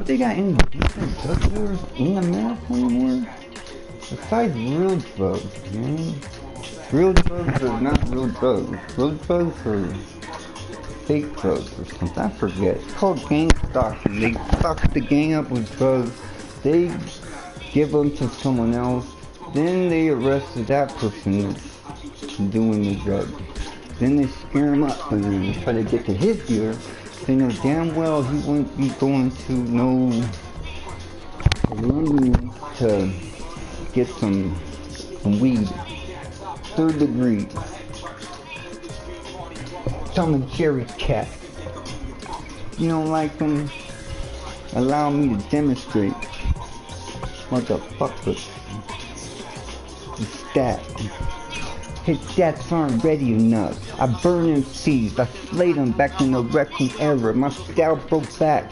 think they got any decent drug dealers in America anymore? Besides real drugs, man. Real drugs are not real drugs. Real drugs are fake drugs or something. I forget. It's called gang stalking. They stock the gang up with drugs. They give them to someone else. Then they arrested that person that's doing the drug. Then they scare him up and then try to get to his dealer. They know damn well he won't be going to no London to get some weed. 3rd degree. Tom and Jerry cat. You don't like them? Allow me to demonstrate. Motherfucker. The stat. His stats aren't ready enough. I burn them seeds. I slayed them back in the wrecking era. My style broke back.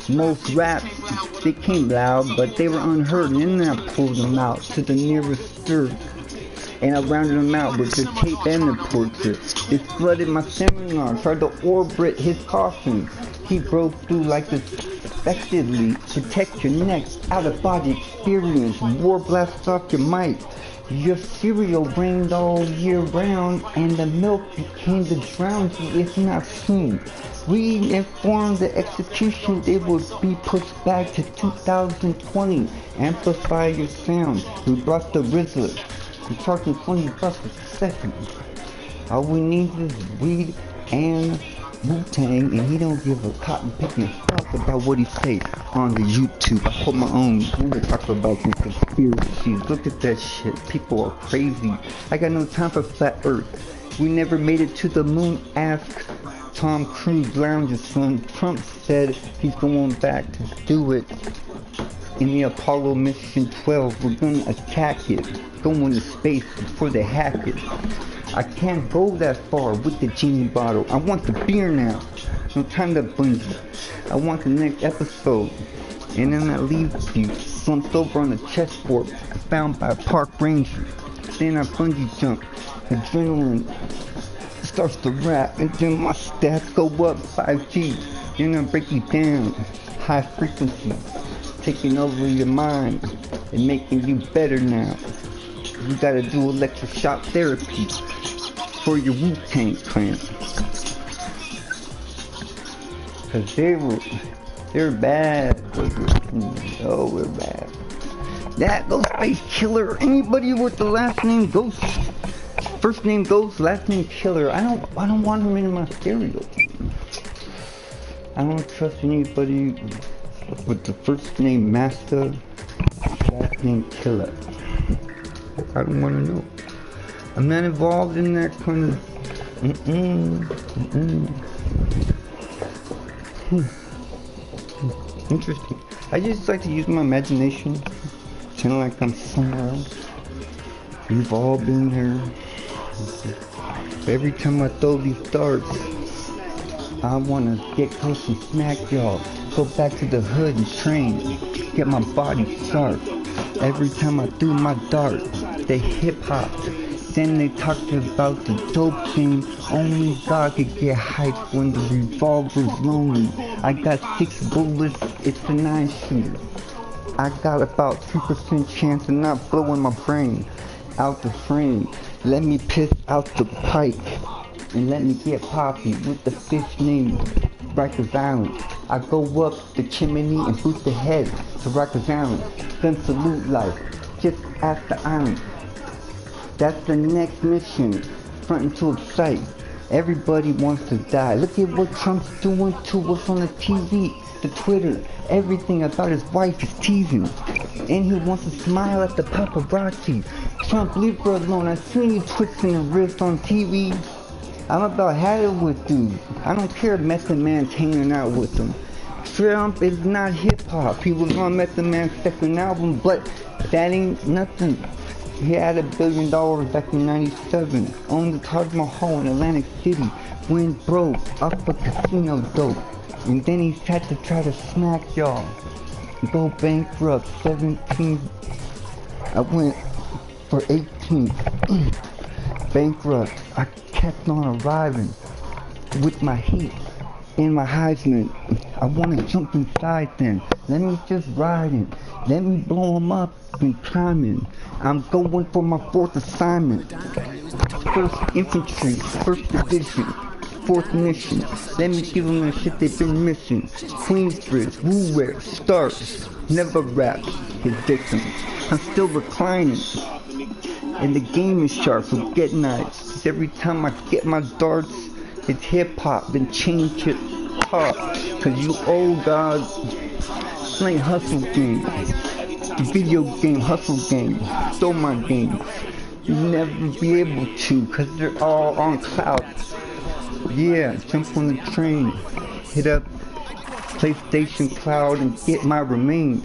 Most raps, they came loud, but they were unheard. And then I pulled them out to the nearest third. And I rounded them out with the tape and the portrait. They flooded my seminar, tried to orbit his coffin. He broke through like this effectively. Protect your necks, out-of-body experience. War blasts off your mic. Your cereal rained all year round, and the milk became the drown you if not soon. We informed the execution it would be pushed back to 2020. Amplify your sound. We brought the Rizzler. I'm charging $20 a second. All we need is weed and Wu-Tang, and he don't give a cotton picking fuck about what he say on the YouTube. I hold my own. Never talk about some conspiracies. Look at that shit. People are crazy. I got no time for flat earth. We never made it to the moon. Ask Tom Cruise Lounge's son. Trump said he's going back to do it in the Apollo Mission 12. We're gonna attack it. Going to space before they hack it. I can't go that far with the genie bottle. I want the beer now. No time to bungee. I want the next episode. And then I leave you slumped over on the chessboard found by a park ranger. Then I bungee jump. Adrenaline starts to rap. And then my stats go up 5G. Then I break you down. High frequency. Taking over your mind. And making you better now. You gotta do electroshock therapy for your Wu-Tang clan. Cause they're bad. Oh, we're bad. That Ghostface Killer. Anybody with the last name Ghost, first name Ghost, last name Killer. I don't want him in my stereo. I don't trust anybody with the first name Master, last name Killer. I don't want to know. I'm not involved in that kind of. Interesting. I just like to use my imagination, kind of like I'm somewhere else. We've all been there. Every time I throw these darts, I want to get close and smack y'all. Go back to the hood and train. Get my body sharp. Every time I threw my dart, they hip-hopped. Then they talked about the dope thing. Only God could get hyped when the revolver's lonely. I got 6 bullets, it's a 9-shooter. I got about 2% chance of not blowing my brain out the frame. Let me piss out the pipe. And let me get poppy with the fish named Rikers Island. I go up the chimney and boot the head to Rikers Island. Then salute life, just at the island. That's the next mission, fronting to excite. Everybody wants to die. Look at what Trump's doing to us on the TV, the Twitter. Everything about his wife is teasing. And he wants to smile at the paparazzi. Trump, leave her alone. I seen you twisting the wrist on TV. I'm about had it with dudes. I don't care if Method Man's hanging out with them. Trump is not hip-hop. He was on Method Man's second album, but that ain't nothing. He had $1 billion back in '97. Owned the Taj Mahal in Atlantic City. Went broke off a casino dope. And then he had to try to smack y'all. Go bankrupt. 17. I went for 18. Bankrupt. I kept on arriving with my heat. in my Heisman. I wanna jump inside then. Let me just ride it. Let me blow him up and climbing. I'm going for my 4th assignment. 1st Infantry, 1st Division, 4th mission. Let me give them the shit they've been missing. Queensbridge, Woolware, Starkz, never rap his victims. I'm still reclining. And the game is sharp, so get nice. 'Cause every time I get my darts, it's hip hop, then change it talk. 'Cause you old gods playing hustle game. Video game, hustle game, stole my game. You never be able to, 'cause they're all on cloud. Yeah, jump on the train, hit up PlayStation Cloud and get my remains.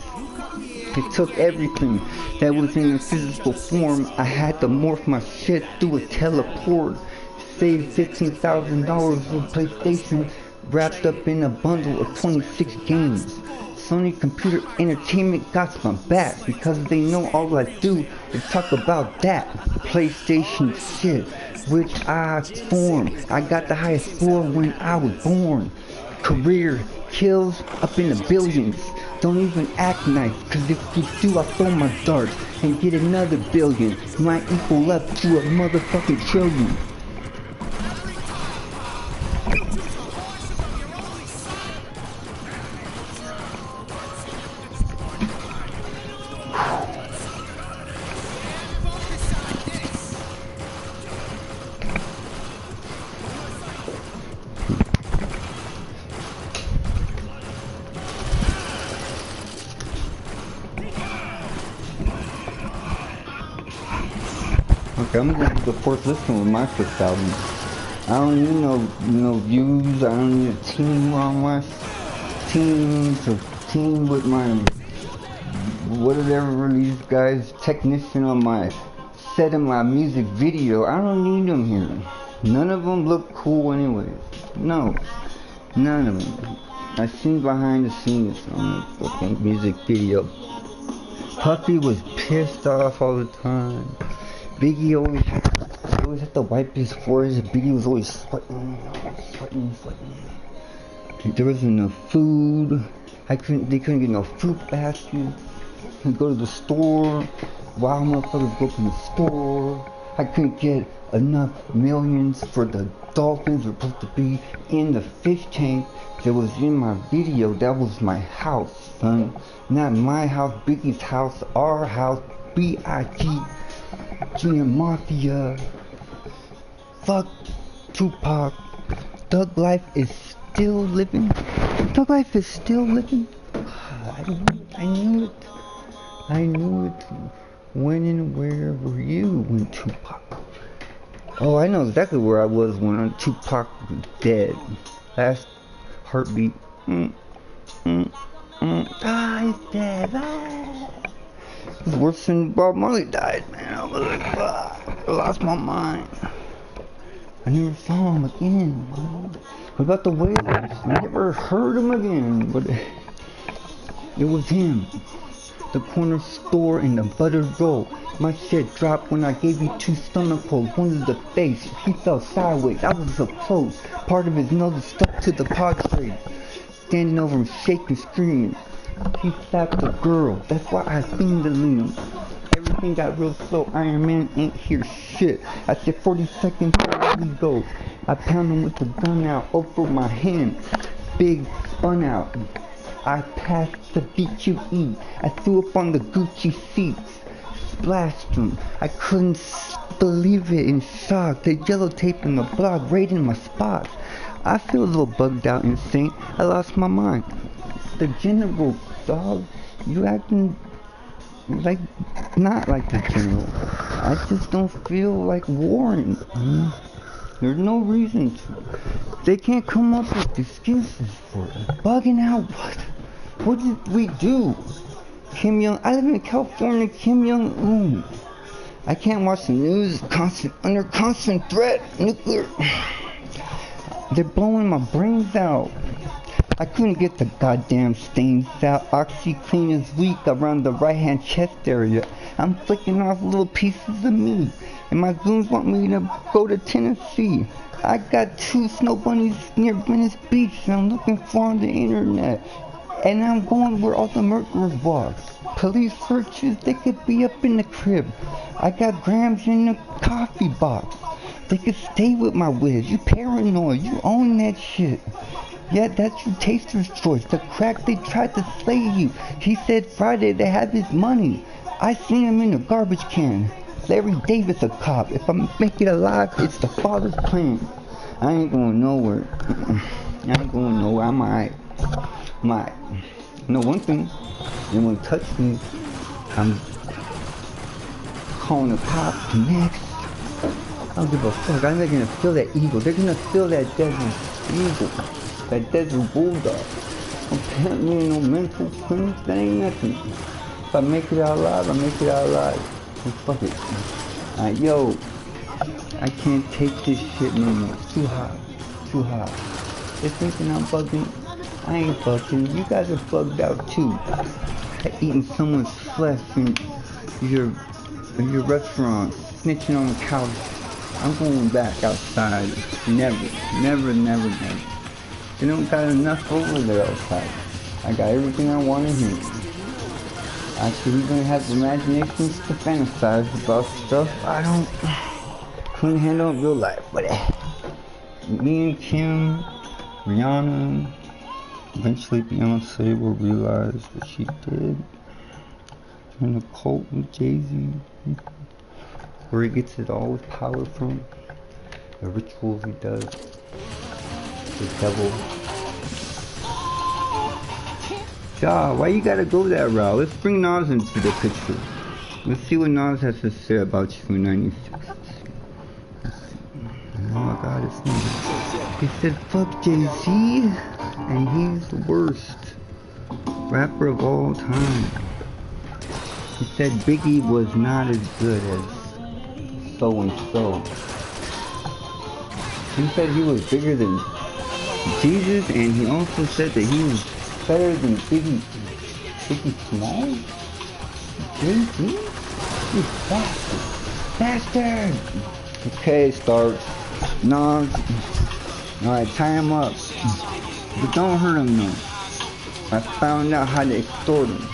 It took everything that was in a physical form. I had to morph my shit through a teleport. Save $15,000 for PlayStation, wrapped up in a bundle of 26 games. Sony Computer Entertainment got my back because they know all I do is talk about that PlayStation shit, which I formed. I got the highest score when I was born. Career kills up in the billions. Don't even act nice, cause if you do, I'll throw my darts and get another billion. Might equal up to a motherfucking trillion. Okay, I'm gonna do the 4th listen with my 5th album. I don't need no views. I don't need a team on my team to team with my whatever these guys technician on my set in my music video. I don't need them here. None of them look cool anyways. No, none of them. I seen behind the scenes on the fucking music video. Puffy was pissed off all the time. Biggie always had to wipe his forehead. Biggie was always sweating. There wasn't enough food. They couldn't get no fruit baskets. Couldn't go to the store. Wild motherfuckers go to the store. I couldn't get enough millions for the dolphins were supposed to be in the fish tank that was in my video. That was my house, son. Not my house, Biggie's house, our house, B.I.G. Junior Mafia. Fuck Tupac. Thug Life is still living. Thug Life is still living. I knew it. I knew it. When and where were you when Tupac? Oh, I know exactly where I was when Tupac was dead. Last heartbeat. Ah, he's dead. Ah. It was worse than Bob Marley died, man. I was like, I lost my mind. I never saw him again, man. What about the Wailers? I never heard him again. But it was him. The corner store and the buttered roll. My shit dropped when I gave you 2 stomach holes. One to the face. He fell sideways. I was so close. Part of his nose stuck to the padre. Standing over him, shaking, screaming. He slapped the girl. That's why I seen the lean. Everything got real slow. Iron Man ain't hear shit. I said 40 seconds before we go. I pound him with the gun out over my hand. Big spun out. I passed the BQE. I threw up on the Gucci seats. Splashed him. I couldn't believe it in shock. The yellow tape in the block right in my spots. I feel a little bugged out, insane. I lost my mind. The general, dog, you acting like not like the general. I just don't feel like warring. There's no reason to. They can't come up with excuses for it. Bugging out, what? What did we do? Kim Jong, I live in California, Kim Jong-un. I can't watch the news, under constant threat, nuclear. They're blowing my brains out. I couldn't get the goddamn stains out. OxyClean is weak around the right hand chest area. I'm flicking off little pieces of me. And my goons want me to go to Tennessee. I got 2 snow bunnies near Venice Beach and I'm looking for on the internet. And I'm going where all the murderers walk. Police searches, they could be up in the crib. I got grams in the coffee box. They could stay with my whiz. You paranoid, you own that shit. Yeah, that's your taster's choice. The crack, they tried to slay you. He said Friday they have his money. I seen him in the garbage can. Larry Davis a cop. If I make it alive, it's the father's plan. I ain't going nowhere. I ain't going nowhere. I might. No, one thing. They won't touch me. I'm calling the cops next. I don't give a fuck. I'm not gonna feel that eagle. They're gonna feel that desert eagle. That desert bulldog. Apparently ain't no mental things. That ain't nothing. If I make it out alive, I make it out alive. And fuck it. Alright, yo. I can't take this shit no more. It's too hot. Too hot. They're thinking I'm bugging. I ain't bugging. You guys are bugged out too. Eating someone's flesh in your restaurant. Snitching on the couch. I'm going back outside. Never. They don't got enough over there outside. I got everything I want in here. Actually, we're gonna have the imaginations to fantasize about stuff I couldn't handle in real life. But me and Kim, Rihanna, eventually Beyonce will realize what she did in the cult with Jay-Z. Where he gets it all with power from, the rituals he does, the devil. Ja, why you gotta go that route? Let's bring Nas into the picture. Let's see what Nas has to say about you in 96. Oh my god, it's Nas. He said fuck Jay-Z, and he's the worst rapper of all time. He said Biggie was not as good as so and so. He said he was bigger than Jesus, and he also said that he was better than Biggie Small? Jay-Z? You bastard! Okay, Starkz. Nas. Alright, tie him up. But don't hurt him no. I found out how to extort him.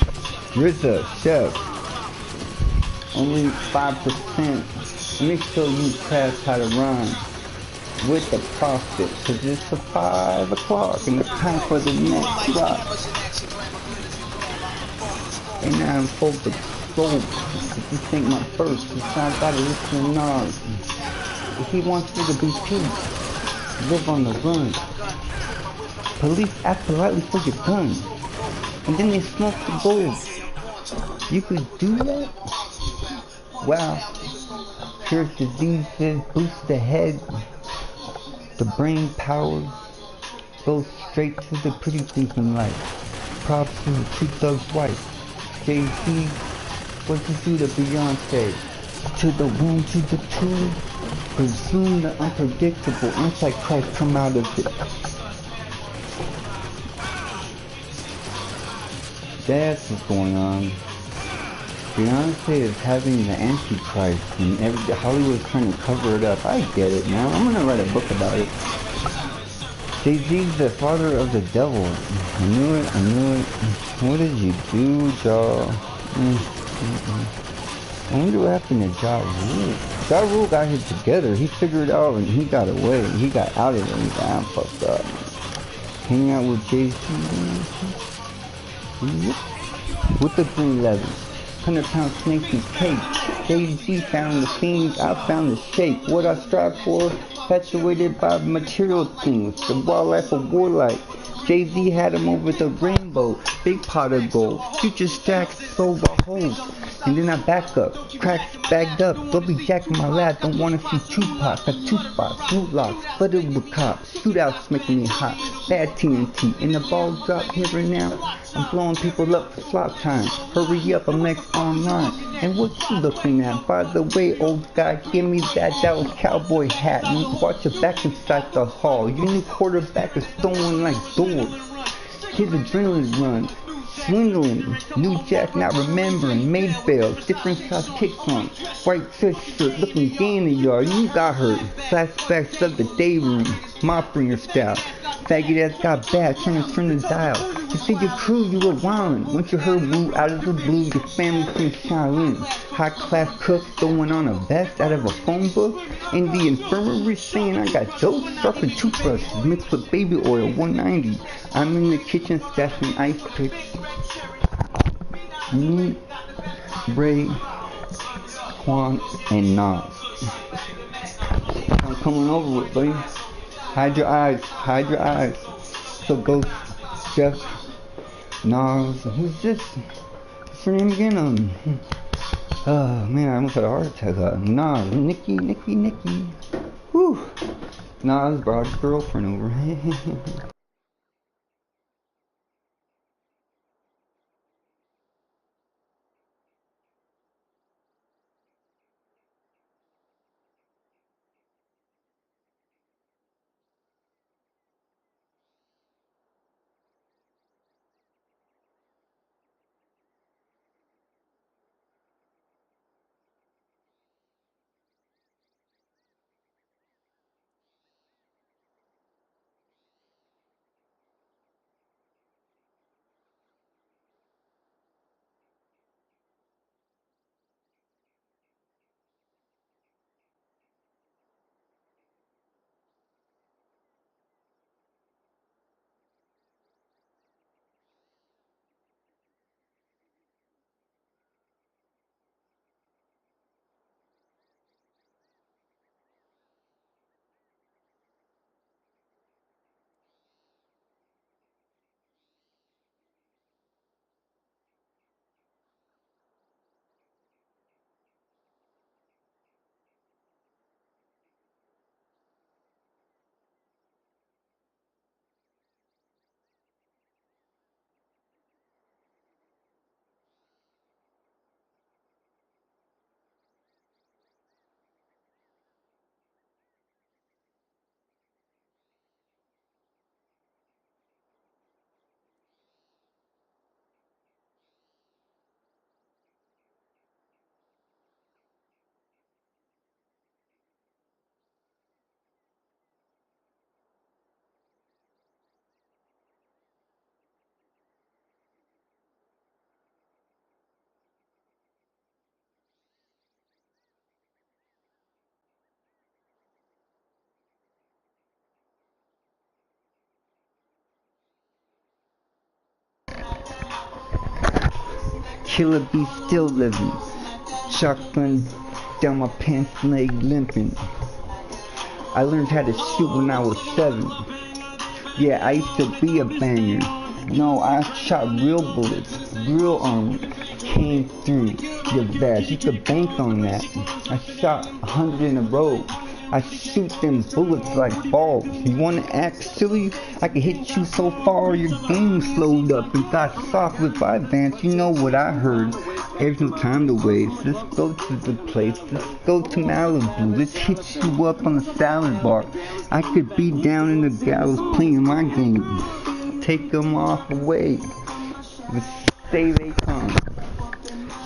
RZA, Chef. Only 5%. Let me show you crafts how to rhyme with the profit, cause it's 5 o'clock and it's time for the next drop. And now I'm full of gold. This ain't my first, so I gotta listen to Nas. If he wants me to be peace, live on the run. Police ask politely for your gun, and then they smoke the gold. You could do that? Wow. Cure diseases, boost the head, the brain power, goes straight to the pretty things in life. Props to the two thugs' wife. Jay-Z, what you do to Beyonce? To the 1, to the 2, presume the unpredictable, Antichrist come out of it. That's what's going on. Beyonce is having the Antichrist, and Hollywood's trying to cover it up. I get it now. I'm gonna write a book about it. Jay-Z's the father of the devil. I knew it. What did you do, Ja? I wonder what happened to Ja Rule. Ja Rule got his together. He figured it out and he got away. He got out of it and he got fucked up. Hanging out with Jay-Z. With the 311. 100-pound snake and cake. Jay-Z found the things, I found the shape. What I strive for, infatuated by material things. The wildlife of warlike. Jay-Z had him over the rainbow. Big pot of gold. Future stacks sold by holes. And then I back up. Cracks bagged up. Bubby Jack in my lap. Don't wanna see Tupac. Got 2 spots. Blue locks. Flooded with cops. Shootouts making me hot. Bad TNT. And the ball drop here and now. I'm blowing people up for slot time. Hurry up, I'm next online. And what you looking at? By the way, old guy, give me that Dallas Cowboy hat. And watch your back inside the hall. Your new quarterback is throwing like doors. His adrenaline run. swindling. New Jack not remembering. Made fails. Different size kicks on. White shirt looking gay in the yard. You got hurt. Flashbacks of the day room. Mop bringer style. Faggot ass got bad. Trying to turn the dial. You see your crew, you were wildin'. Once you heard woo out of the blue, your family from Shaolin. High class cooks throwing on a vest out of a phone book. In the infirmary saying I got dope, sharpened toothbrushes mixed with baby oil, 190. I'm in the kitchen stashing ice picks. Me, Ray, Quan, and Nas. I'm coming over with, buddy. Hide your eyes, hide your eyes. So Ghost, Jeff, Nas, who's this? What's her name again? Oh man, I almost had a heart attack. Nas, Nikki. Whew. Nas brought his girlfriend over. Killer Bee still living. Shotgun down my pants leg limping. I learned how to shoot when I was 7. Yeah, I used to be a banger. No, I shot real bullets, real armor. Came through your vest. You could bank on that. I shot 100 in a row. I shoot them bullets like balls. You wanna act silly? I can hit you so far your game slowed up and got soft with advance. You know what I heard. There's no time to waste. Let's go to the place. Let's go to Malibu. Let's hit you up on the salad bar. I could be down in the gallows playing my game. Take them off away. Let's say they come.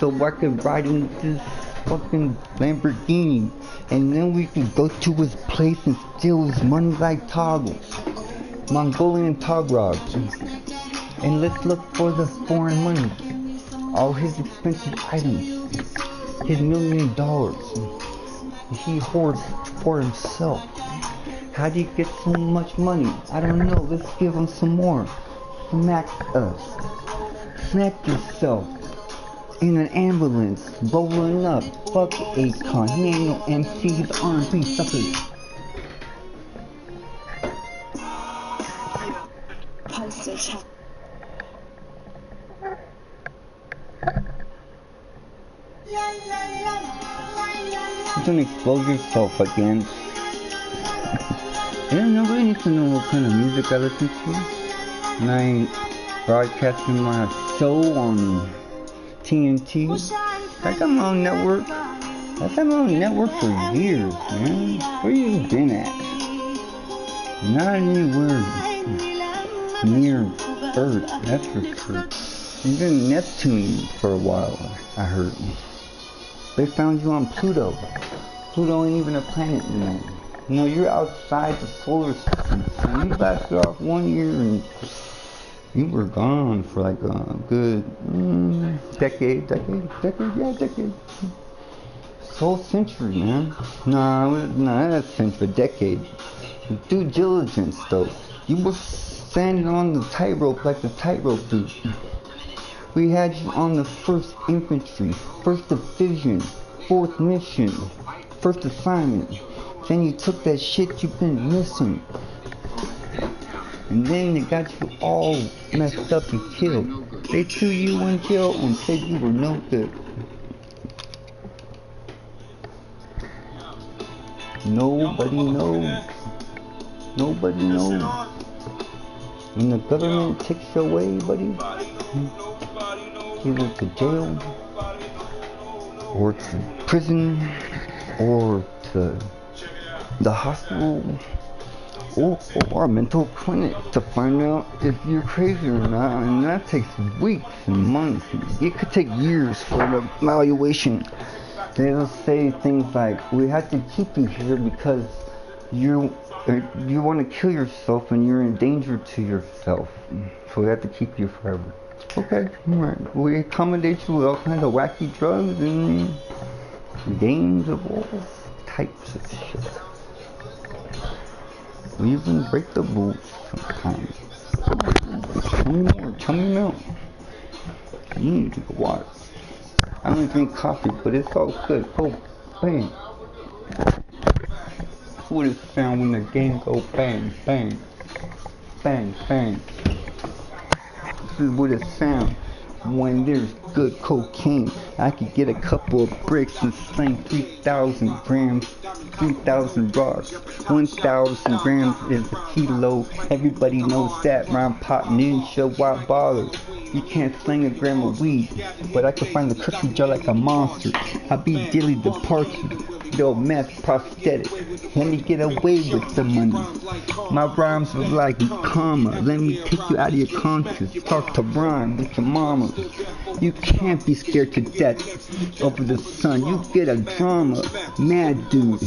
So I could ride in this fucking Lamborghini. And then we could go to his place and steal his money like toggles. Mongolian togrogs. And let's look for the foreign money. All his expensive items. His $1 million. He hoards for himself. How do you get so much money? I don't know. Let's give him some more. Smack us. Smack yourself. In an ambulance, rolling up. Fuck Akon, he ain't no MC, he's R&B suckers. You don't expose yourself again. And nobody needs to know what kind of music I listen to. And I ain't broadcasting my show on TNT. I got my own network. I've had my own network for years, man. Where you been at? Not anywhere near Earth, that's for sure. You've been Neptune for a while, I heard. They found you on Pluto. Pluto ain't even a planet anymore. You know, you're outside the solar system. And you lasted off 1 year and you were gone for like a good decade. Whole century, man. Nah, that's a century, a decade. Due diligence, though. You were standing on the tightrope like the tightrope dude. We had you on the 1st Infantry, 1st Division, 4th Mission, 1st Assignment. Then you took that shit you've been missing. And then they got you all messed up and killed. They threw you in jail and said you were no good. Nobody knows. Nobody knows. When the government takes you away, buddy, either to jail, or to prison, or to the hospital, or a mental clinic to find out if you're crazy or not, and that takes weeks and months. It could take years for an evaluation. They'll say things like, we have to keep you here because you want to kill yourself and you're in danger to yourself, so we have to keep you forever. Okay, alright. We accommodate you with all kinds of wacky drugs and games of all types of shit. We even break the rules sometimes. Tell me more, tell me more. You need to drink water. I don't drink coffee, but it's all good. Oh, bang. That's what it sounds when the game goes bang, bang, bang, bang. This is what it sounds when there's good cocaine. I could get a couple of bricks and sling 3,000 grams, 3,000 rocks. 1,000 grams is a kilo. Everybody knows that. Round pot ninja, why bother? You can't sling a gram of weed, but I can find the cookie jar like a monster. I be dilly departure. Yo, meth prosthetic. Let me get away with the money. My rhymes are like karma. Let me take you out of your conscience. Start to rhyme with your mama. You can't be scared to death over the sun. You get a drama. Mad dude.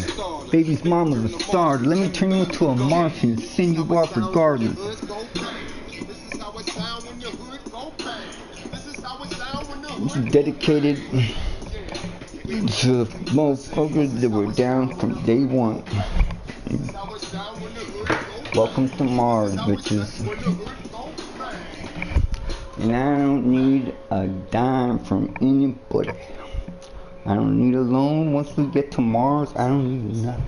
Baby's mama's a star. Let me turn you into a Martian and send you off regardless. This is dedicated to motherfuckers that were down from day one. Welcome to Mars, bitches. And I don't need a dime from anybody. I don't need a loan. Once we get to Mars, I don't need nothing.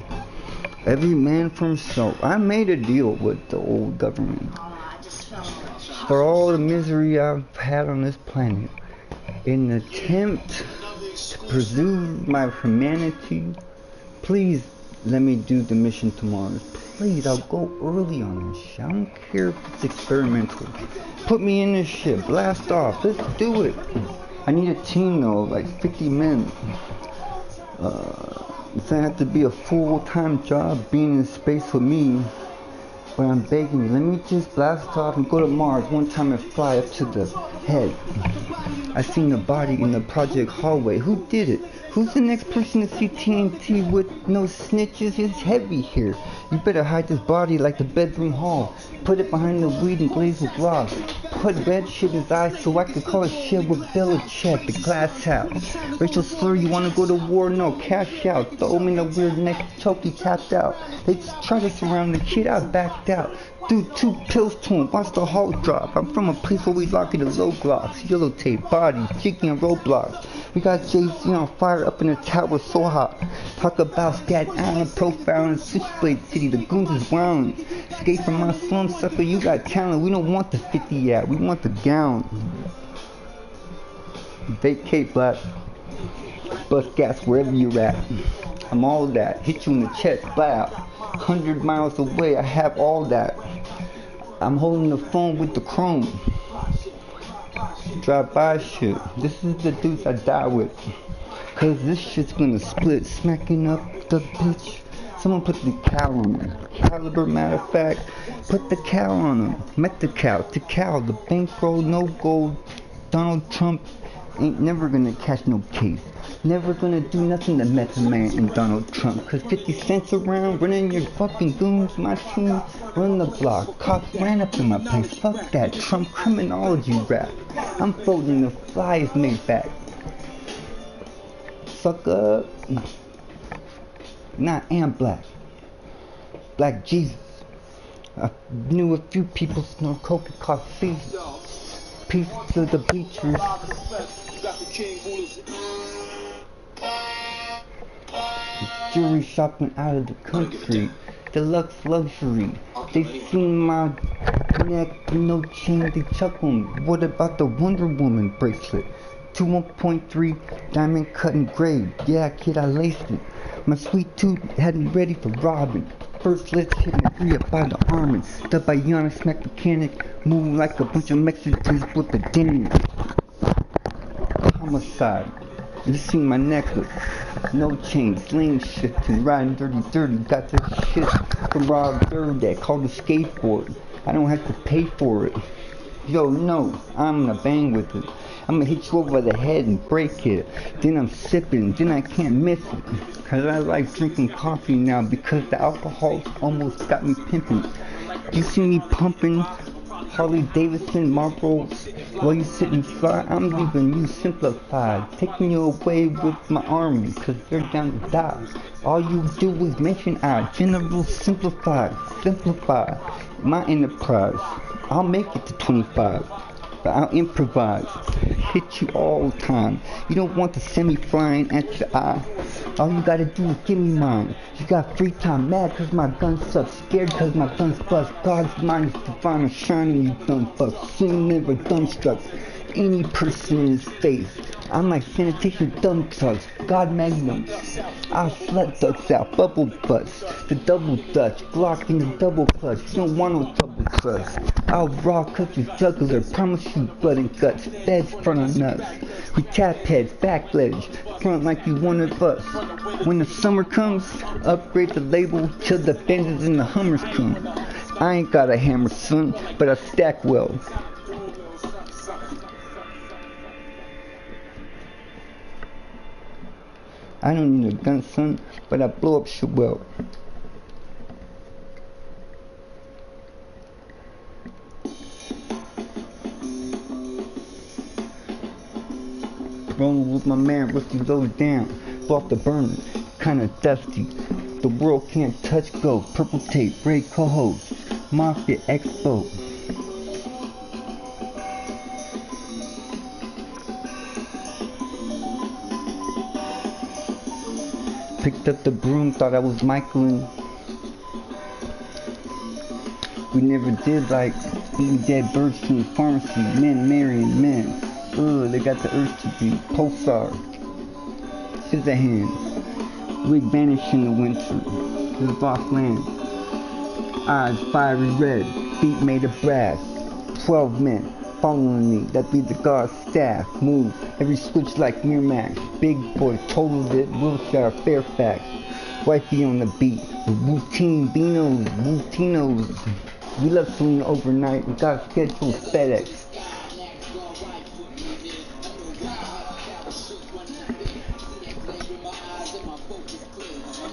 Every man for himself. I made a deal with the old government. For all the misery I've had on this planet, in an attempt to preserve my humanity, please let me do the mission to Mars. Please, I'll go early on this shit. I don't care if it's experimental. Put me in this shit. Blast off. Let's do it. I need a team though, like 50 men. It's gonna have to be a full-time job being in space with me. But I'm begging you, let me just blast off and go to Mars one time and fly up to the head. I seen the body in the project hallway. Who did it? Who's the next person to see TNT with no snitches? It's heavy here. You better hide this body like the bedroom hall. Put it behind the weed and glaze with glass. Put red shit in his eyes so I could call it shit with Belichick, the glass house. Rachel Slur, you wanna go to war? No, cash out. Throw him in a weird neck choke, he tapped out. They tried to surround the kid, I backed out. Threw 2 pills to him, watch the whole drop. I'm from a place where we lock in the low blocks. Yellow tape, bodies, chicken and roadblocks. We got Jay-Z on fire up in the tower, so hot. Talk about Staten Island, profile and Switchblade City. The goons is round. Escape from my slum, sucker, you got talent. We don't want the 50 yet, we want the gown. Vacate black. Bust gas wherever you're at. I'm all that. Hit you in the chest, blah. 100 miles away, I have all that. I'm holding the phone with the chrome. Drive by shit. This is the dudes I die with. Cause this shit's gonna split. Smacking up the bitch. Someone put the cow on him. Caliber, matter of fact. Put the cow on him. Met the cow. The cow. The bankroll, no gold. Donald Trump ain't never gonna catch no case. Never gonna do nothing to Method Man and Donald Trump. Cause 50 cents around, running your fucking goons, my team, run the block. Cops ran up in my place, fuck that Trump criminology rap. I'm folding the flies made back. Suck up. Nah, I am black. Black Jesus. I knew a few people snort coke and coffee. Peace to the bleachers. Jewelry shopping out of the country. Deluxe luxury. They seen my neck, no chain, they chuckle. What about the Wonder Woman bracelet? 1.3 diamond cut and grade. Yeah, kid, I laced it. My sweet tooth had me ready for robbing. First, let's hit and agree about the arming. The bionic smack mechanic, moving like a bunch of Mexicans with a ding. Homicide. You see my necklace, no chain, sling shifting, riding 30-30. Got this shit from Rob Third that called a skateboard. I don't have to pay for it. Yo, no, I'm gonna bang with it. I'm gonna hit you over the head and break it. Then I'm sipping, then I can't miss it. Cause I like drinking coffee now because the alcohol's almost got me pimping. You see me pumping Harley Davidson Marlboros while you sit and fly. I'm leaving you simplified, taking you away with my army, cause they're down to die. All you do is mention I, General Simplify my enterprise. I'll make it to 25, but I'll improvise, hit you all the time. You don't want to send me flying at your eye. All you gotta do is give me mine. You got free time, mad cause my gun sucks, scared cause my guns bust. God's mind is divine and shining, you dumb fuck. Sin never dumbstruck any person in his face. I'm like sanitation dump trucks, God magnums. I'll slut ducks out, bubble butts, the double dutch, Glock in the double clutch. You don't want no double trust. I'll raw cook your juggler, promise you blood and guts. Feds front on us, we tap heads, back ledge, front like you one of us. When the summer comes, upgrade the label till the Benzes and the Hummers come. I ain't got a hammer, son, but I stack well. I don't need a gun, son, but I blow up shit well. Rolling with my man, Rusty goes down, blow off the burner, kinda dusty. The world can't touch go, purple tape, Ray co-host, Mafia Expo. Picked up the broom, thought I was Michaelin. We never did like eating dead birds from the pharmacy, men marrying men. Ugh, they got the urge to be pulsar. Scissor hands. Wig vanish in the winter. To the boss land. Eyes fiery red. Feet made of brass. 12 men following me. That be the guard staff. Move. Every switch like Miramax. Big boy totaled it. Wilshire Fairfax. Wifey on the beat. Routine Beanos. Routinos. We left Selena overnight. We got scheduled FedEx.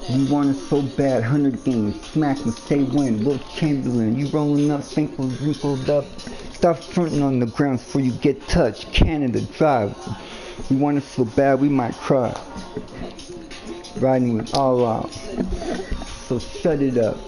You want it so bad, 100 games, smack and say when, Will Chamberlain, you rolling up, wrinkled up, stop fronting on the grounds before you get touched, Canada drive, we want it so bad we might cry, riding with all out, so shut it up,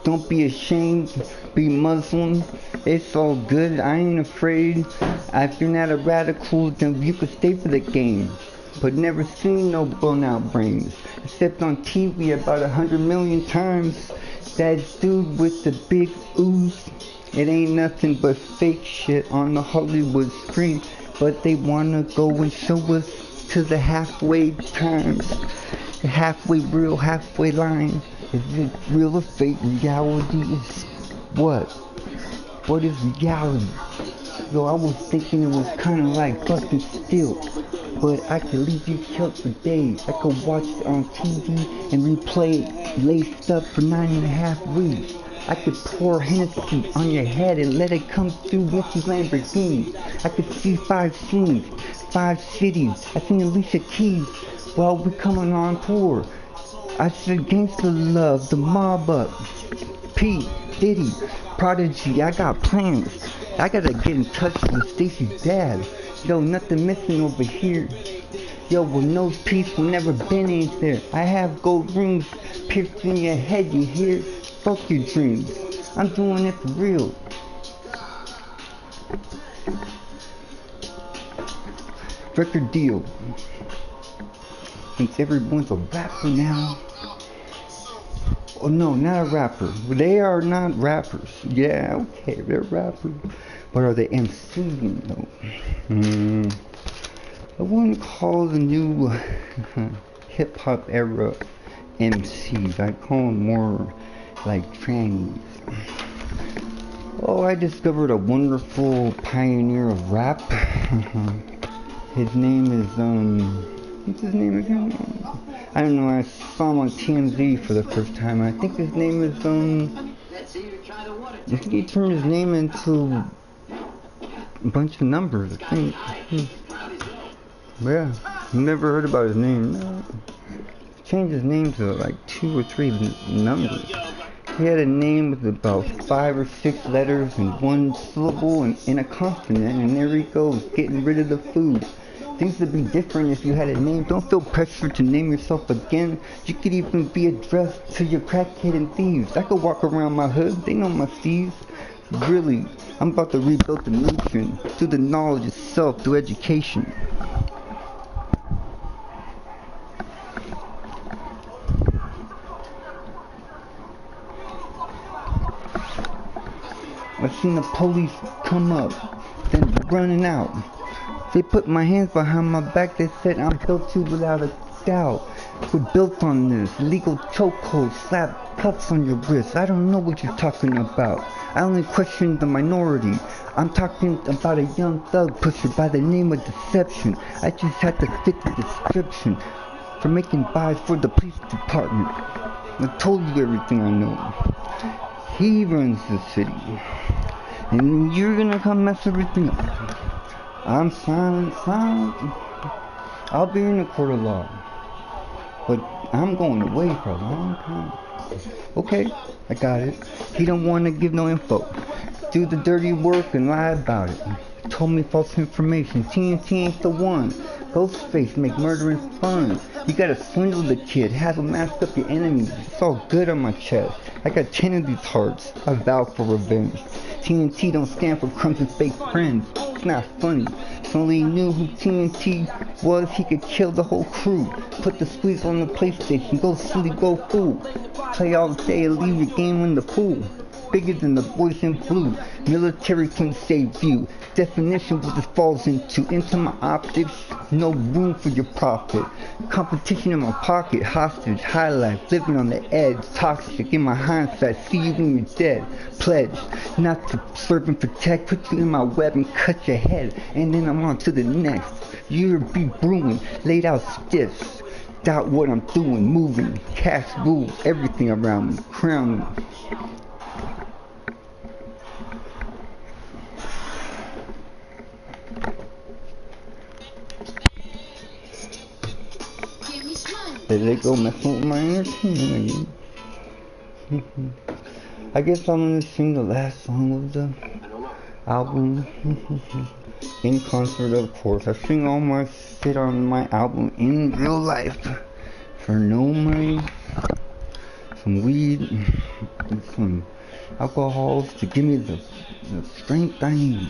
don't be ashamed, be Muslim, it's all good, I ain't afraid, if you're not a radical, then you could stay for the game. But never seen no blown out brains, except on TV about 100 million times. That dude with the big ooze, it ain't nothing but fake shit on the Hollywood screen. But they wanna go and show us to the halfway times, the halfway real, halfway line. Is it real or fake? Reality is what? What is reality? Yo, I was thinking it was kinda like fucking still. But I could leave you killed for days. I could watch it on TV and replay it laced up for 9.5 weeks. I could pour Hennessy on your head and let it come through Mrs. Lamborghini. I could see 5 scenes, 5 cities. I seen Alicia Keys while we're coming on tour. I said gangsta love, the mob up. P, Diddy, Prodigy, I got plans. I gotta get in touch with Stacy's dad. Yo, nothing missing over here. Yo, with no peace, will never been ain't there. I have gold rings pierced in your head, you hear? Fuck your dreams. I'm doing it for real. Record deal. Thinks everyone's a rapper now. Oh no, not a rapper. They are not rappers. Yeah, okay, they're rappers. But are they MCing though? I wouldn't call the new hip-hop era MCs. I call them more like trannies. Oh, I discovered a wonderful pioneer of rap. His name is, what's his name again? I don't know, I saw him on TMZ for the first time. I think his name is, I think he turned his name into a bunch of numbers, I think. Yeah, never heard about his name. No. Changed his name to like 2 or 3 numbers. He had a name with about 5 or 6 letters and 1 syllable and a consonant, and there he goes, getting rid of the food. Things would be different if you had a name. Don't feel pressure to name yourself again. You could even be addressed to your crackhead and thieves. I could walk around my hood, they know my thieves. Really, I'm about to rebuild the nation through the knowledge itself, through education. I seen the police come up, then running out. They put my hands behind my back, they said I'm built to without a doubt. We're built on this, legal chokehold, slap cuffs on your wrist. I don't know what you're talking about. I only question the minority. I'm talking about a young thug pusher by the name of Deception. I just had to fit the description for making buys for the police department. I told you everything I know. He runs the city, and you're gonna come mess everything up. I'm silent. I'll be in the court of law, but I'm going away for a long time. Okay, I got it. He don't want to give no info. Do the dirty work and lie about it. Told me false information. TNT ain't the one. Ghostface make murdering fun. You gotta swindle the kid, have him mask up your enemies. It's all good on my chest. I got 10 of these hearts. I vow for revenge. TNT don't stand for crumbs and fake friends. It's not funny. If only he knew who TNT was, he could kill the whole crew. Put the squeeze on the PlayStation. Go silly, go fool. Play all day and leave your game in the pool. Bigger than the boys in blue. Military couldn't save you. Definition what this falls into my optics. No room for your profit. Competition in my pocket. Hostage, high life, living on the edge. Toxic in my hindsight. See you when you're dead. Pledge not to serve and protect. Put you in my web and cut your head. And then I'm on to the next. You'll be brewing, laid out stiffs. Doubt what I'm doing, moving. Cash rules everything around me. Crown me. There they go messing with my entertainment again. I guess I'm gonna sing the last song of the album. In concert, of course. I sing all my shit on my album in real life. For no money, some weed, and some alcohols to give me the strength I need.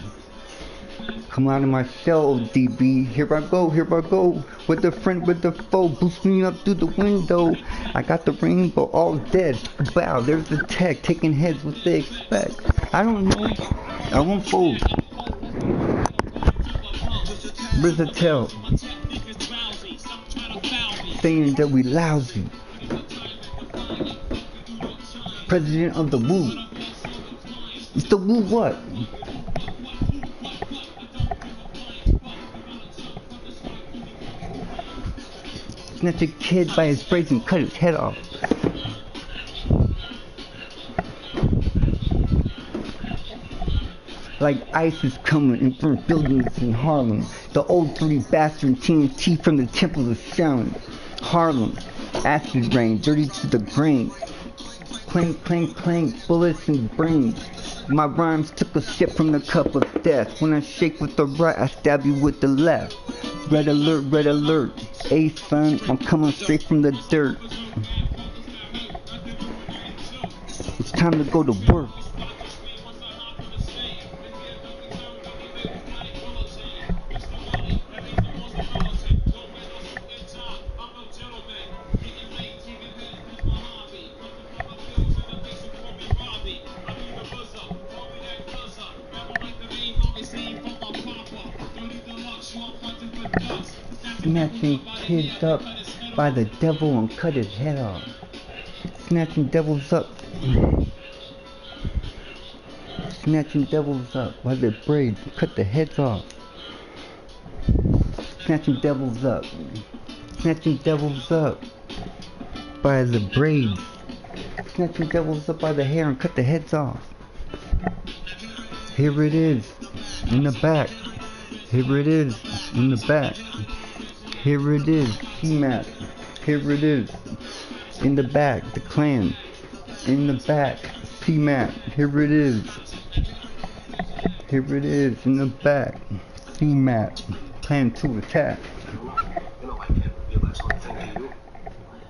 Come out of my shell, DB. Here I go. With the friend, with the foe, boost me up through the window. I got the rainbow all dead. Wow, there's the tech, taking heads, what they expect. I don't know. I won't fold. Where's the tell? Saying that we lousy. President of the Woo. It's the Woo what? Snatch a kid by his braids and cut his head off. Like ISIS coming in from buildings in Harlem. The old dirty bastard TNT from the temples of sound. Harlem, acid rain, dirty to the grain. Clank, clank, clank, bullets and brains. My rhymes took a sip from the cup of death. When I shake with the right, I stab you with the left. Red alert, red alert. Hey son, I'm coming straight from the dirt. It's time to go to work. Snatching kids up by the devil and cut his head off. Snatching devils up. Snatching devils up by their braids and cut the heads off. Snatching devils up. Snatching devils up by the braids. Snatching devils up by the hair and cut the heads off. Here it is, in the back. Here it is, in the back. Here it is, C-Map. Here it is, in the back, the clan. In the back, C-Map. Here it is. Here it is, in the back, C-Map. Plan to attack. You know, I can't realize one thing to you.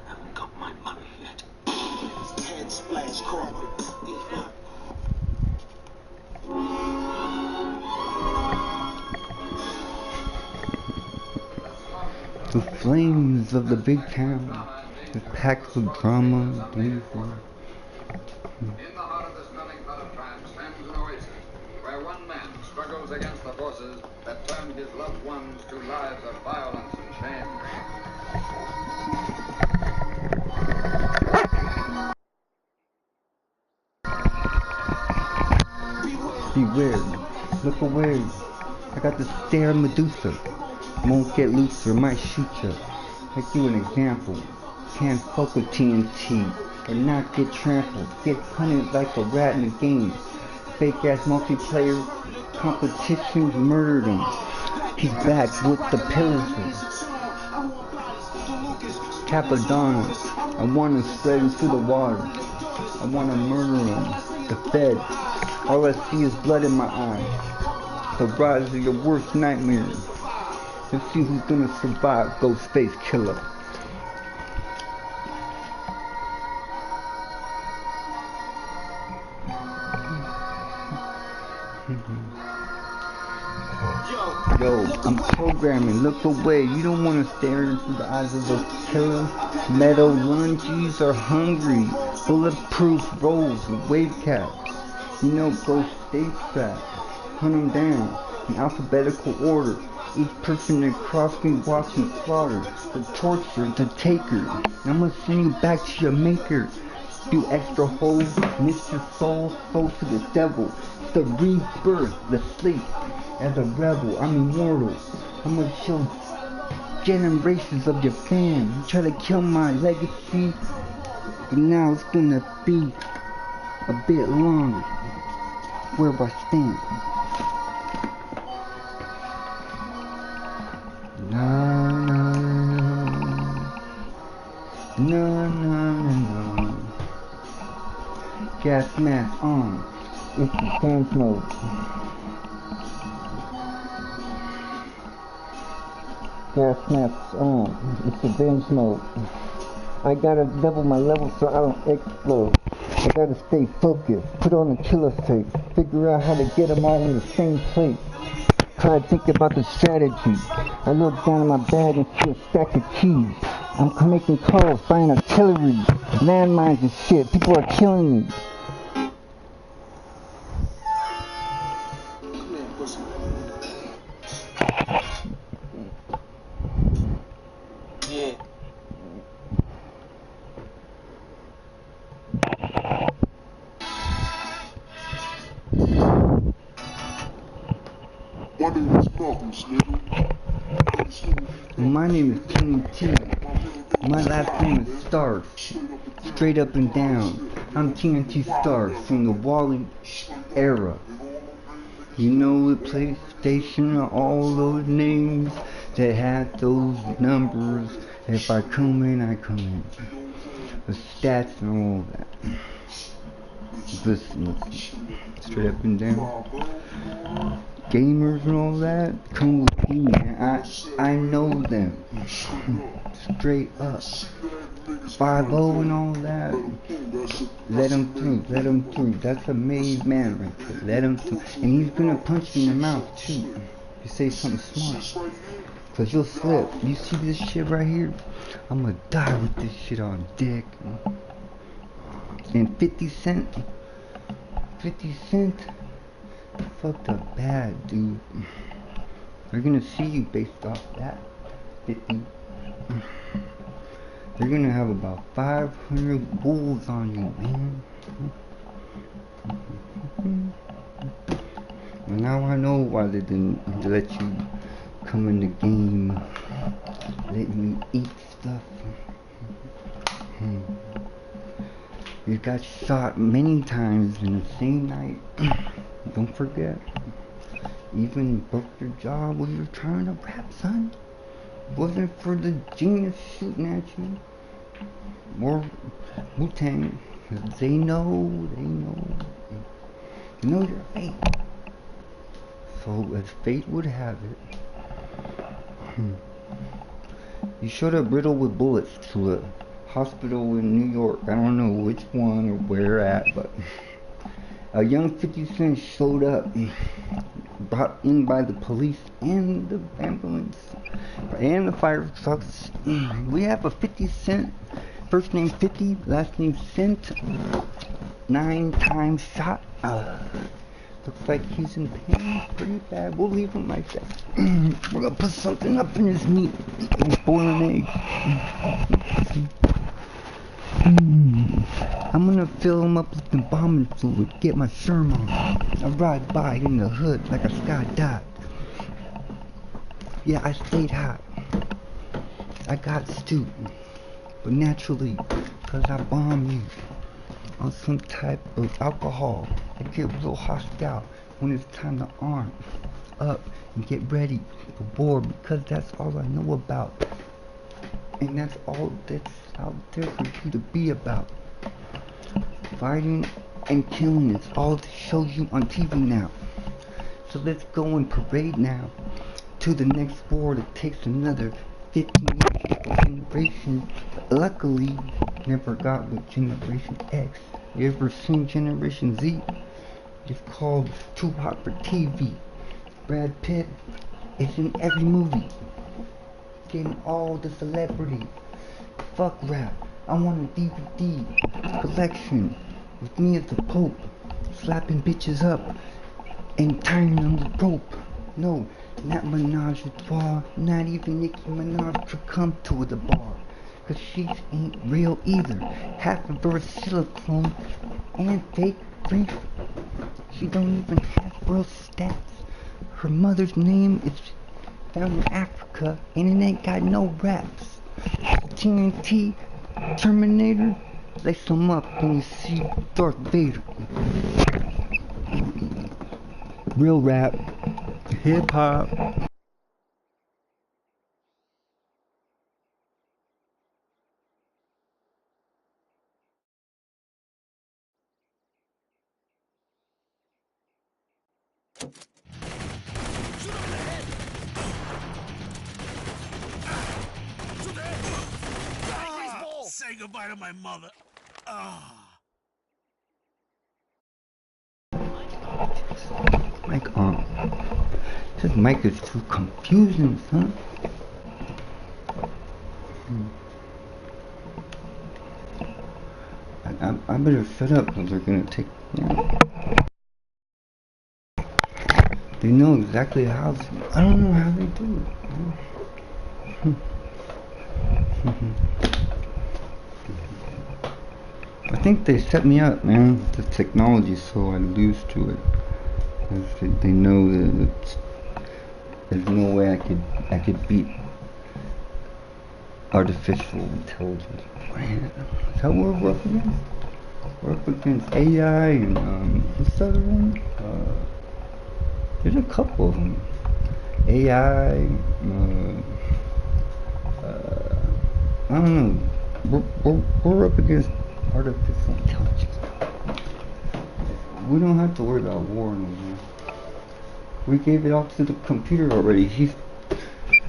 I haven't got my money yet. Head splash corner. The flames of the big town, the packs of drama, blazing. In the heart of this melting pot of crime stands an oasis, where one man struggles against the forces that turned his loved ones to lives of violence and shame. Beware, look away. I got the stare of Medusa. Won't get looser, might shoot you. Make you an example. Can't fuck with TNT, or not get trampled. Get hunted like a rat in a game. Fake ass multiplayer competitions murdered him. He's back with the pillars. Capadonna. I wanna spread him through the water. I wanna murder him. The feds. All I see is blood in my eyes. The rise of your worst nightmares. Let's see who's gonna survive Ghostface Killer. Yo, I'm programming, look away. You don't wanna stare into the eyes of those killers. Metal lunges are hungry. Bulletproof rolls and wave caps. You know, Bluestate trap. Hunt them down in alphabetical order. Each person across me watching slaughter. The torture, the taker. I'ma send you back to your maker. Do extra holes, miss your soul, soul to the devil. The rebirth, the sleep. As a rebel, I'm immortal. I'ma show generations of your fans. You try to kill my legacy, but now it's gonna be a bit longer. Where I stand. No, no, no, no, no, no. Gas mask on. It's the dance mode. Gas masks on. It's the dance mode. I gotta double my level so I don't explode. I gotta stay focused. Put on the killer tape. Figure out how to get them all in the same place. Try to think about the strategy. I look down at my bag and see a stack of keys. I'm making calls, buying artillery, landmines and shit. People are killing me. Yeah. My name is TNT. My last name is Starkz. Straight up and down. I'm TNTxStarkz from the Wally era. You know the PlayStation, all those names that had those numbers. If I come in, I come in. The stats and all that. Listen, straight up and down. Gamers and all that, come with me, man. I know them. Straight up. 5-0 and all that. Let him through, let him through. That's a made man right there. Let him through. And he's gonna punch you in the mouth too. If you say something smart. Cause you'll slip. You see this shit right here? I'm gonna die with this shit on dick. And 50 Cent fucked up bad, dude. They're gonna see you based off that 50. They're gonna have about 500 bulls on you, man. And now I know why they didn't let you come in the game, letting you eat stuff. You got shot many times in the same night. Don't forget. Even broke your jaw while you were trying to rap, son. Wasn't for the genius shooting at you. Or Wu-Tang. They know your fate. So as fate would have it, you showed up riddled with bullets to a hospital in New York. I don't know which one or where at, but a young 50 Cent showed up, brought in by the police and the ambulance and the fire trucks. We have a 50 Cent, first name 50, last name Cent, 9 times shot. Looks like he's in pain pretty bad. We'll leave him like that. We're gonna put something up in his meat and boil an egg. I'm gonna fill him up with embalming fluid, get my serum on. I ride by in the hood like a skydive. Yeah, I stayed hot. I got stupid, but naturally, cause I bomb you on some type of alcohol. I get real hostile when it's time to arm up and get ready for war, because that's all I know about. And that's all that's out there for you to be about. Fighting and killing is all that shows you on TV now. So let's go and parade now to the next war that takes another 15 years of generation. Luckily, never got with Generation X. You ever seen Generation Z? It's called Too Hot for TV. Brad Pitt is in every movie. Getting all the celebrities. Fuck rap. I want a DVD collection with me as the Pope, slapping bitches up and tying them to rope. No, not menage a trois. Not even Nicki Minaj could come to the bar, cause she ain't real either. Half of her is silicone and fake grief. She don't even have real stats. Her mother's name is found in Africa, and it ain't got no raps. TNT, Terminator, lace them up when you see Darth Vader. Real rap, hip hop. Say goodbye to my mother. Mic on. This mic is too confusing, son. I better shut up, because they're gonna take. They know exactly how. I don't know how they do it. I think they set me up, man. The technology, so I lose to it. They know that there's no way I could beat artificial intelligence. Man, is that what we're up against? We're up against AI and what's the other one? There's a couple of them. AI, I don't know. We're up against artificial intelligence. We don't have to worry about war no more. We gave it all to the computer already. He's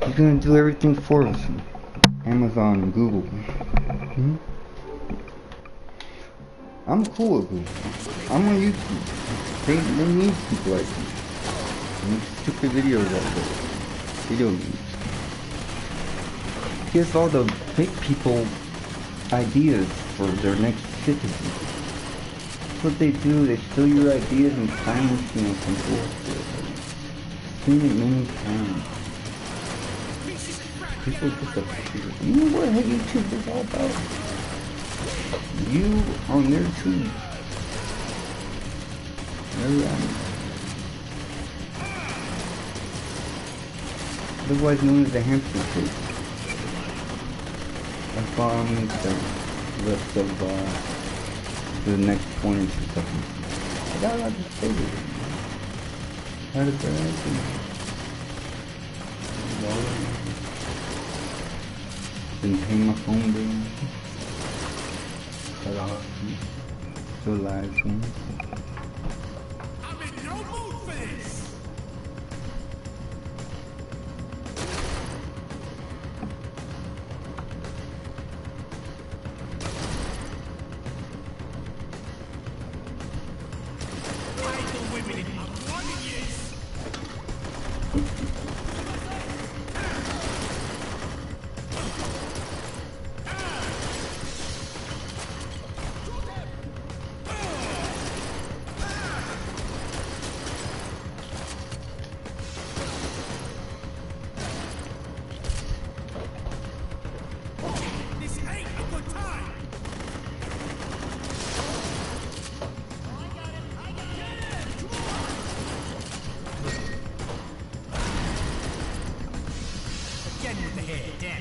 gonna do everything for us. Amazon and Google. I'm cool with Google. I'm on YouTube. They need people like me. Make stupid videos out there. Video games. Gives all the big people ideas for their next citizens. That's what they do. They steal your ideas and silence you and control it. I've seen it many times. People just appreciate. You know what YouTube is all about? You on their tube. Otherwise known as the hamster cake. That's following the rest of the next 22 seconds. I got a lot to say with it. How did that Didn't pay my phone bill. Cut off. Still live phone. I'm in no mood for this.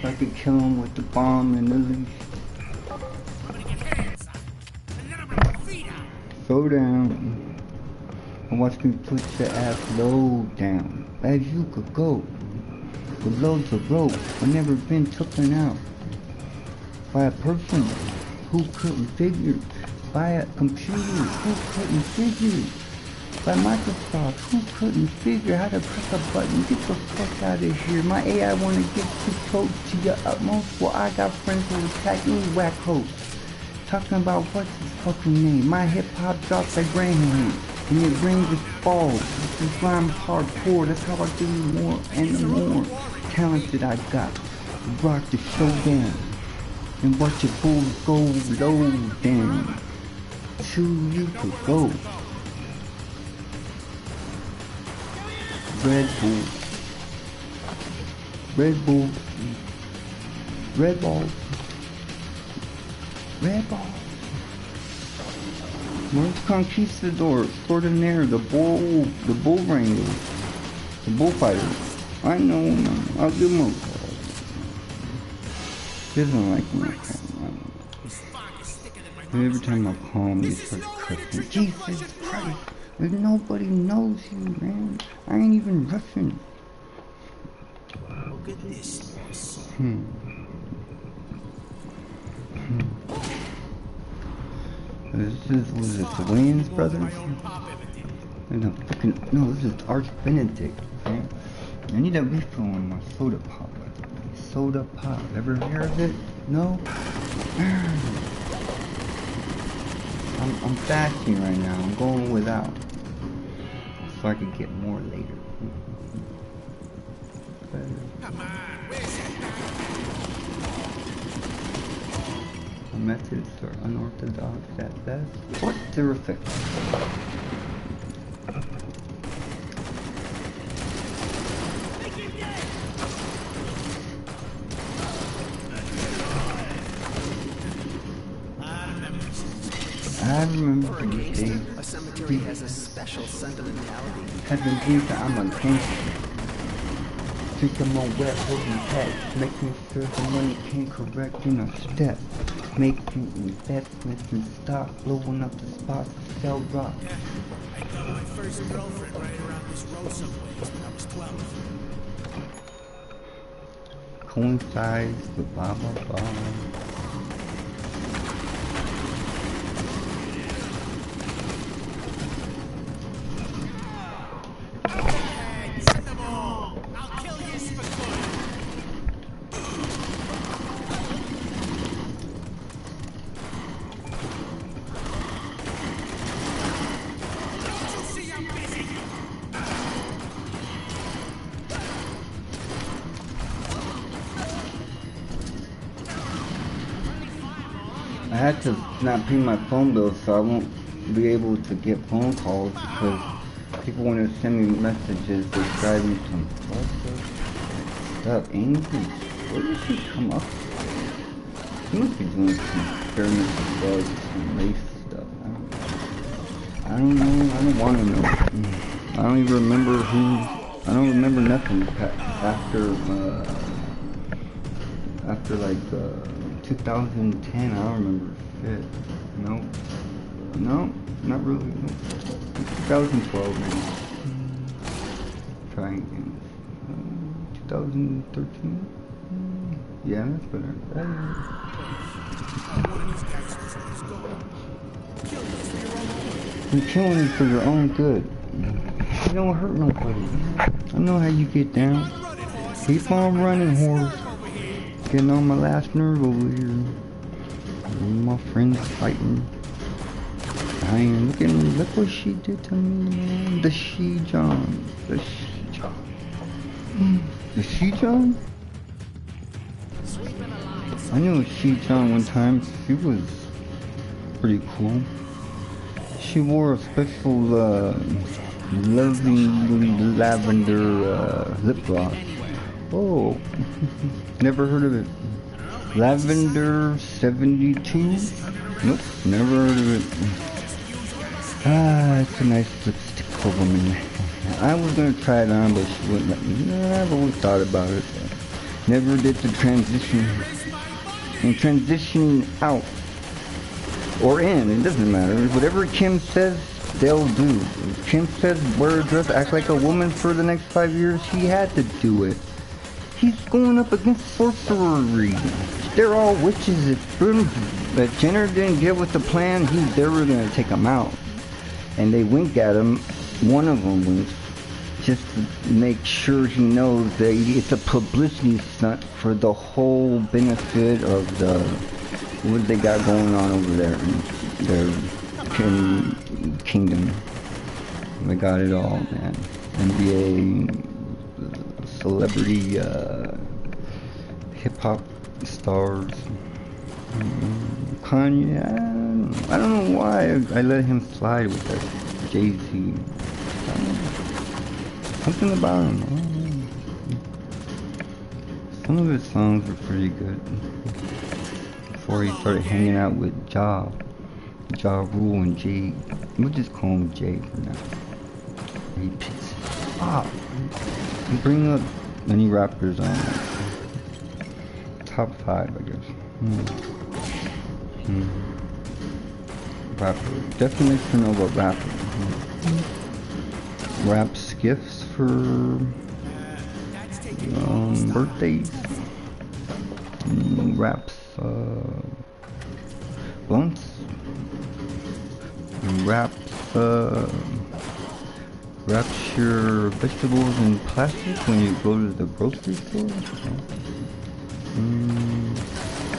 I could kill him with the bomb and the leash. Throw down. And watch me put your ass low down. As you could go. With loads of rope. I've never been taken out. By a person who couldn't figure. By a computer who couldn't figure. By Microsoft, who couldn't figure how to press a button. Get the fuck out of here. My AI wanna get too close to your utmost. Well, I got friends who attack any whack host. Talking about what's his fucking name. My hip hop drops like Graham. And it rings and falls. This is why I'm hardcore. That's how I do more and the more talented I got. Rock the show down. And watch your bulls go low down. Two you could go. Red Bull. Red Bull. Red balls. Red balls. Where's Conquistador? Extraordinaire, the bull wrangler. The bullfighter. I know him. I'll give him a call. He doesn't like me. Every time I call him, he starts cussing. Jesus Christ. Nobody knows you, man. I ain't even Russian. Look at this. Was it the Wayans brothers? No, this is Arch Benedict, okay? I need a refill on my soda pop, by the way. Soda pop. Ever heard of it? No? I'm fasting right now. I'm going without. So I can get more later. Come on, where's The methods are unorthodox at best, but they're effective. I remember these days. A cemetery has a special sentimentality. Have been dreams that I'm a gangster. Think I'm on wet holding tax, making sure the money came correct in a step. Making investments in stock, blowing up the spots to sell rock. I got my first girlfriend right around this road some ways when I was 12. Coincides with blah blah blah. I had to not pay my phone bill so I won't be able to get phone calls because people want to send me messages describing some stuff. Angry. Where did she come up? She must be doing some experimental drugs and race stuff. I don't know. I don't want to know. I don't even remember who. I don't remember nothing after like 2010. I don't remember shit. No, not really. No. 2012 maybe. Trying again. 2013. Yeah, that's better. You're killing me for your own good. You don't hurt nobody. I know how you get down. Keep on running, horse. Getting on my last nerve over here. My friends fighting. Dying. Look what she did to me, man. The she-John. The she-John. The she-John? I knew a she-John one time. She was pretty cool. She wore a special loving lavender lip gloss. Oh, never heard of it. Lavender 72? Nope, never heard of it. Ah, it's a nice lipstick for a woman. I was gonna try it on, but she wouldn't let me. I've always thought about it. Never did the transition. And transitioning out or in, it doesn't matter. Whatever Kim says, they'll do. If Kim says wear a dress, act like a woman for the next 5 years, he had to do it. He's going up against sorcery. They're all witches. If Jenner didn't get with the plan, they were going to take him out. And they wink at him. One of them winks. Just to make sure he knows that it's a publicity stunt for the whole benefit of the... what they got going on over there in their kingdom. They got it all, man. NBA... celebrity hip-hop stars. Kanye, I don't know why I let him slide with that Jay-Z. Something about him. Some of his songs were pretty good before he started hanging out with Ja Rule and Jay. We'll just call him Jay for now. He picks it up. Bring up any rappers on top 5, I guess. Rapper. Definitely to know about rapper. Rap skiffs for birthdays. Raps blunts. Raps wraps your vegetables in plastic when you go to the grocery store?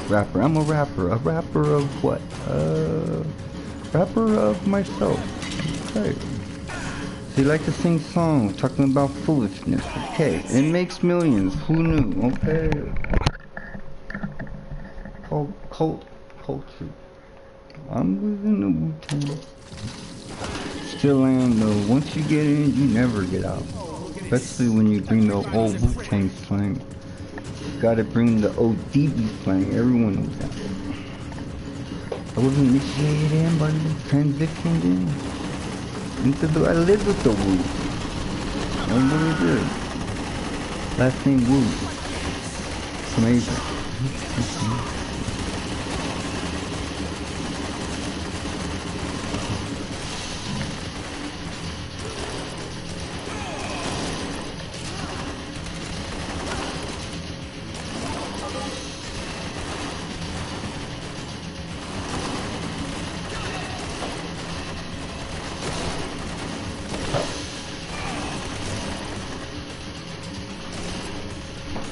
Rapper. I'm a rapper. A rapper of what? Rapper of myself. Okay. So you like to sing songs talking about foolishness. Okay. It makes millions. Who knew? Okay. Cult culture. I'm within the Wu-Tang. Still am though. Once you get in, you never get out. Especially when you bring the old Wu-Tang slang. You gotta bring the ODB slang. Everyone knows that. I wasn't initiated in, but I transitioned in. I lived with the Wu. I really did. Last name Wu. From Asia.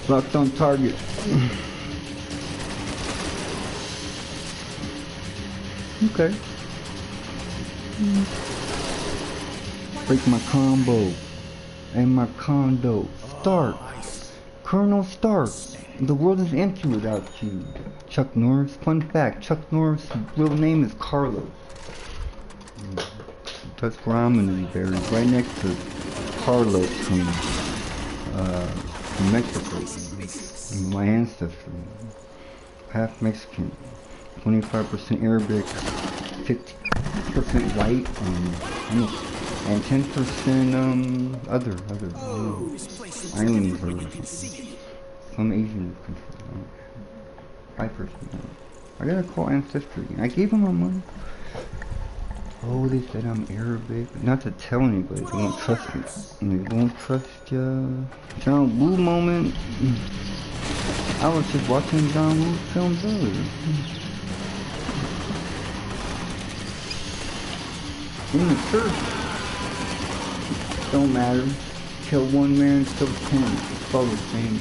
Locked on target. Okay. Break my combo. And my condo. Stark. Colonel Stark. The world is empty without you. Chuck Norris. Fun fact. Chuck Norris' real name is Carlos. That's where I'm gonna be buried. Right next to Carlos from Mexico. My ancestry. Half Mexican. 25% Arabic. 50% white. And 10% other islands or some Asian country. 5%. I gotta call Ancestry. I gave them my money. Oh, they said I'm Arabic. Not to tell anybody. They won't trust me. And they won't trust John Woo moment. I was just watching John Woo films earlier. In the church. Don't matter. Kill one man, kill 10. It's all the same.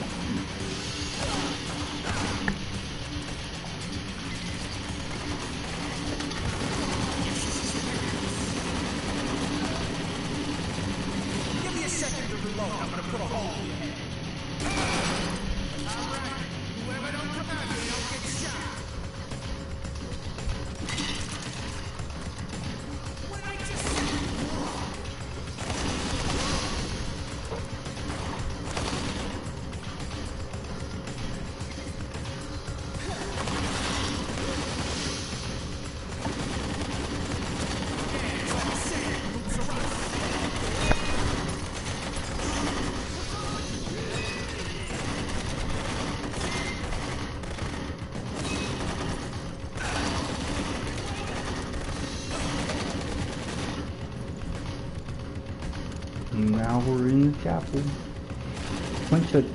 Give me a second to reload. I'm gonna put a hole in your head. Alright. Whoever don't come out here don't get shot. What I just said. Now we're in the chapel. Bunch of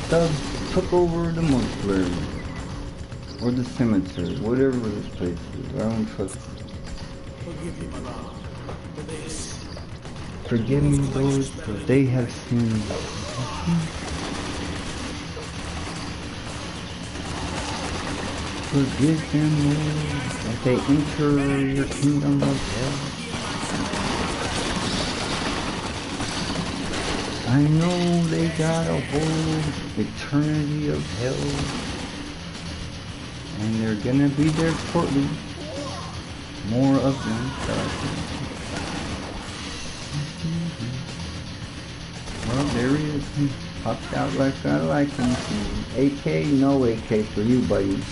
thugs took over the mortuary. Or the cemetery. Whatever this place is. I don't trust it. Forgive me, Malala, for this. Forgive me, Lord, for they have sinned. Forgive them, Lord, that they enter your kingdom of hell. I know they got a whole eternity of hell, and they're gonna be there shortly. More of them. Well, there he is. He popped out like I like him. AK, no AK for you, buddy.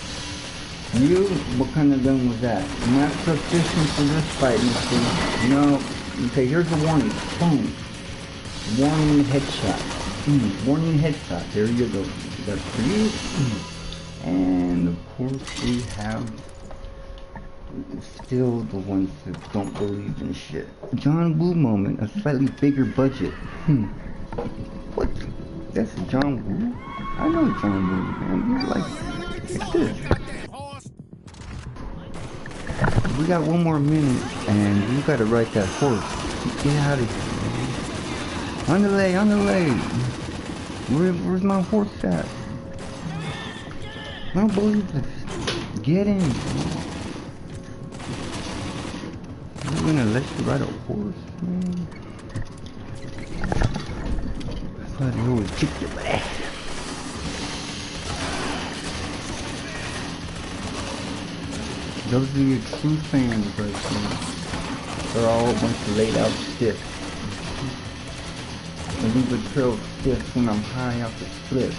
You, what kind of gun was that? Not sufficient for this fight, mister. No. Okay, here's the warning. Boom. Warning headshot. Warning headshot. There you go. That's for you. And of course we have still the ones that don't believe in shit. John Woo moment. A slightly bigger budget. What? That's John Woo? I know John Woo, man. He's like this. We got one more minute and you gotta ride that horse. Get out of here. On the way. Where's my horse at? I don't believe this. Get in. You're gonna let you ride a horse, man? I thought you always kick your ass. Those are your true fans right there. They're all a bunch of laid out stiff. I leave a trail stiff when I'm high off the cliff.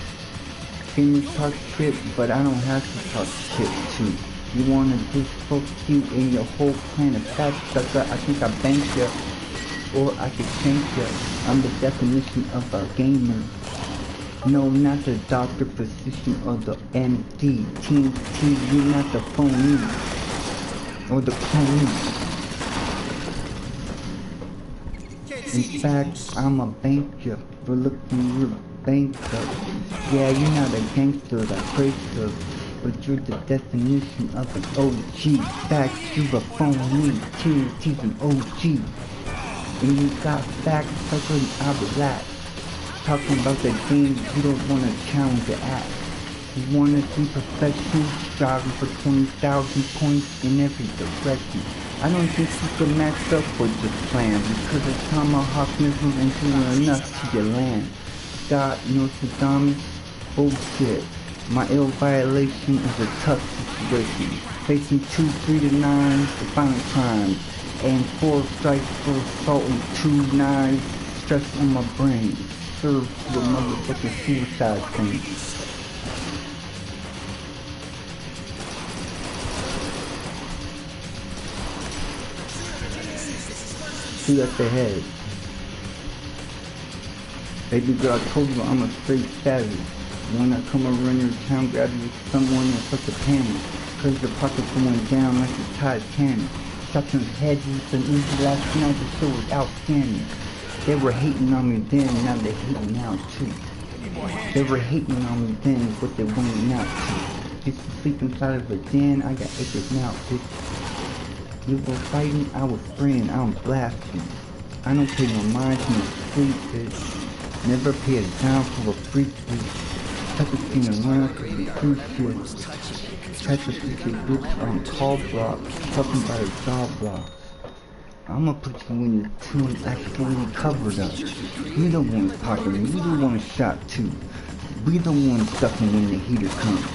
Gamers talk shit, but I don't have to talk shit too. You wanna disfocus you in your whole plan of fat sucker? I think I banked ya, or I could change ya. I'm the definition of a gamer. No, not the doctor, physician, or the MD. Team TV, not the phony, or the clone. In fact, I'm a banker for looking real bankrupt. Yeah, you're not a gangster that prays up, but you're the definition of an OG. Fact, you're a phony, TNT's an OG. And you got facts, sucker, and I relax. talking about the game, you don't want to challenge the app. You want to see perfection, striving for 20,000 points in every direction. I don't think you can match up with this plan, because the tomahawk missiles ain't doing enough to your land. God, Nostradamus, bullshit. My ill violation is a tough situation. Facing 2 3 to 9 for violent crimes, and 4 strikes for assault and 2 knives. Stress on my brain. Serve to a motherfucking suicide thing. Shoot at the head. Baby girl, I told you I'm a straight savage. When I come around your town, grab you someone in such a panic. Cause the pocket's going down like the Titanic. Shot some heads with an easy last night, the show was outstanding. They were hating on me then, now they're hating now too. They were hating on me then, but they're winning now too. Used to sleep inside of a den, I got acres now, bitch. You were fighting, I was spraying, I'm blasting. I don't pay no mind to no sleep, bitch. Never pay a dime for a free bitch. Touch a thing around for the free shit. Touch a bitch on call block, talking about a job block. I'ma put you in the tune actually covered up. We the ones popping, we the ones shot too. We the ones sucking when the heater comes.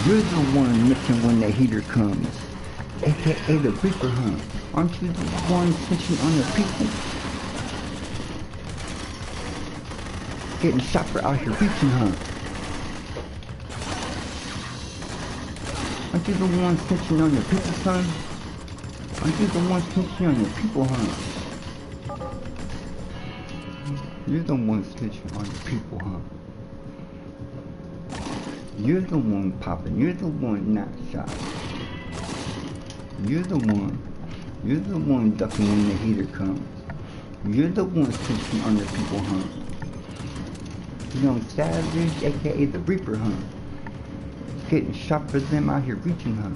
You're the one missing when the heater comes. AKA the Reaper, huh? Aren't you the one snitching on your people? Getting shot for out here reaching, huh? Aren't you the one snitching on your people, son? Aren't you the one snitching on your people, huh? You're the one snitching on your people, huh? You're the one popping, you're the one not shot. You're the one ducking when the heater comes. You're the one snitching on your people, huh? Young Savage, aka the Reaper, huh? Getting shot for them out here reaching, huh?